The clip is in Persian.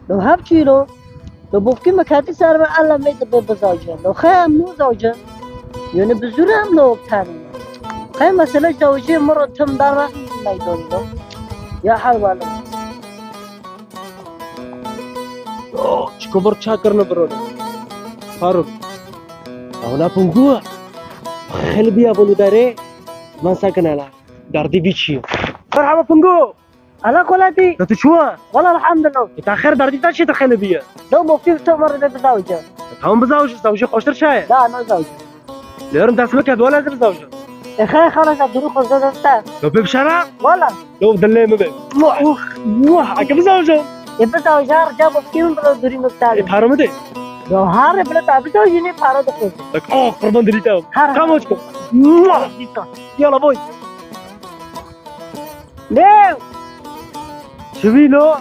لو همچی لو بوفکی مکاتی سر به الله میده به بزاجه لو خیلی نو زوجه یعنی بزوره هم لو بتاني خیلی مسئله زوجه مرة تم در وقت میدونی لو یا حیوانه چکبر چا کرنه برونه فاروق اونا پنگوه خیلی بیا بلو داره من ساكن على داردي بيتشي مرحبا بنجو انا قلتي انت شو والله الحمد لله تاخر داردي تاشي تخيل بيا لو بوفکی تو مرة ده بزوجه هم بزوج زوجي خوشتر شاي لا انا زوجه ليرن تسمك هدول لازم زوجة خیلی خلاص دروغ خود دسته لو بشارع والله لو دلي ما بي موح اكيد زوجة بزوجه رجع بوفکی من برو دوری مکتالی حرام دي لو هر بلا تابزوجه نی پارو دخوزه لك قربان دليتهم حرام. كم وجهكم يلا بوي ليه شبيلو